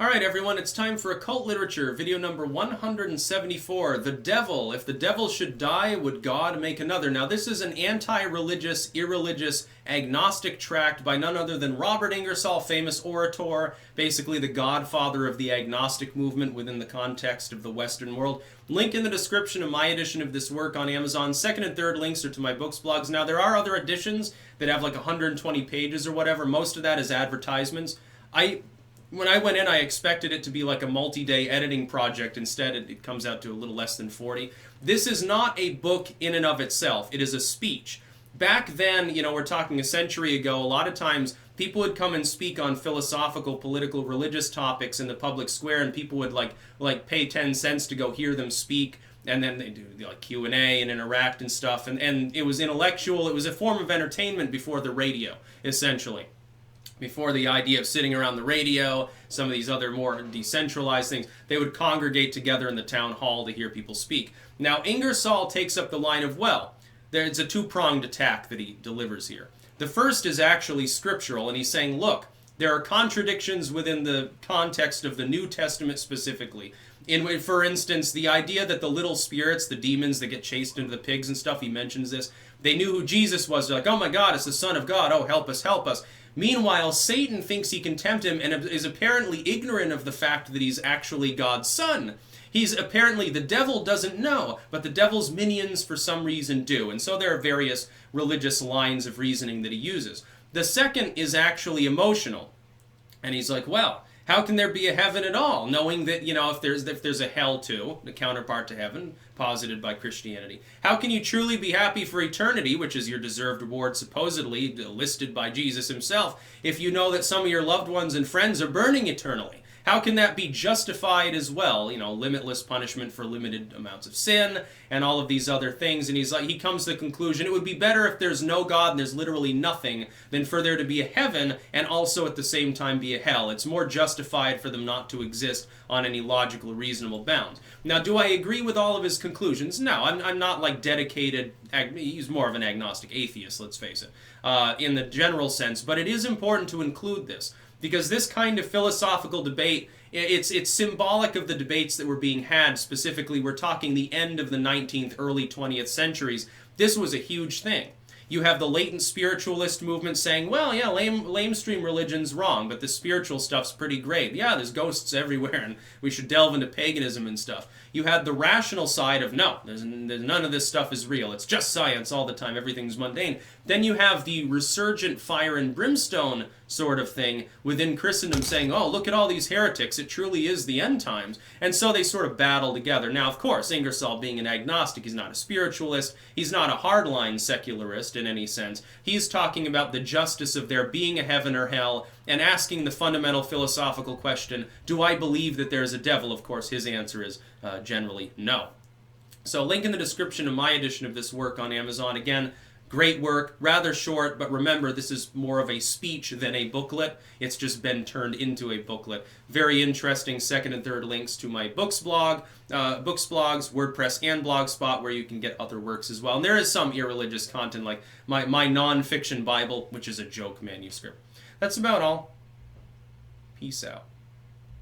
Alright everyone, it's time for Occult Literature, video number 174, The Devil. If the devil should die, would God make another? Now this is an anti-religious, irreligious, agnostic tract by none other than Robert Ingersoll, famous orator, basically the godfather of the agnostic movement within the context of the Western world. Link in the description of my edition of this work on Amazon. Second and third links are to my books blogs. Now there are other editions that have like 120 pages or whatever. Most of that is advertisements. When I went in, I expected it to be like a multi-day editing project. Instead, it comes out to a little less than 40. This is not a book in and of itself. It is a speech. Back then, you know, we're talking a century ago, a lot of times people would come and speak on philosophical, political, religious topics in the public square, and people would like pay 10 cents to go hear them speak. And then they do like Q&A and interact and stuff. And it was intellectual. It was a form of entertainment before the radio, essentially. Before the idea of sitting around the radio, some of these other more decentralized things, they would congregate together in the town hall to hear people speak. Now, Ingersoll takes up the line of, well, there's a two-pronged attack that he delivers here. The first is actually scriptural, and he's saying, look, there are contradictions within the context of the New Testament specifically. For instance, the idea that the little spirits, the demons that get chased into the pigs and stuff, he mentions this, they knew who Jesus was. They're like, oh my God, it's the Son of God. Oh, help us, help us. Meanwhile, Satan thinks he can tempt him and is apparently ignorant of the fact that he's actually God's son. He's apparently, the devil doesn't know, but the devil's minions for some reason do. And so there are various religious lines of reasoning that he uses. The second is actually emotional. And he's like, well, how can there be a heaven at all, knowing that, you know, if there's a hell too, the counterpart to heaven, posited by Christianity? How can you truly be happy for eternity, which is your deserved reward supposedly listed by Jesus himself, if you know that some of your loved ones and friends are burning eternally? How can that be justified as well? You know, limitless punishment for limited amounts of sin and all of these other things. And he comes to the conclusion, it would be better if there's no God and there's literally nothing than for there to be a heaven and also at the same time be a hell. It's more justified for them not to exist on any logical, reasonable bounds. Now, do I agree with all of his conclusions? No, I'm not like dedicated, he's more of an agnostic atheist, let's face it, in the general sense. But it is important to include this, because this kind of philosophical debate, it's symbolic of the debates that were being had. Specifically, we're talking the end of the 19th, early 20th centuries. This was a huge thing. You have the latent spiritualist movement saying, well, yeah, lamestream religion's wrong, but the spiritual stuff's pretty great. Yeah, there's ghosts everywhere, and we should delve into paganism and stuff. You had the rational side of, no, there's none of this stuff is real. It's just science all the time. Everything's mundane. Then you have the resurgent fire and brimstone sort of thing within Christendom saying, oh, look at all these heretics. It truly is the end times. And so they sort of battle together. Now, of course, Ingersoll being an agnostic, he's not a spiritualist. He's not a hardline secularist in any sense. He's talking about the justice of there being a heaven or hell and asking the fundamental philosophical question, do I believe that there is a devil? Of course, his answer is generally no. So link in the description of my edition of this work on Amazon. Again, great work, rather short, but remember, this is more of a speech than a booklet. It's just been turned into a booklet. Very interesting second and third links to my books blogs, WordPress, and Blogspot, where you can get other works as well. And there is some irreligious content, like my non-fiction Bible, which is a joke manuscript. That's about all. Peace out.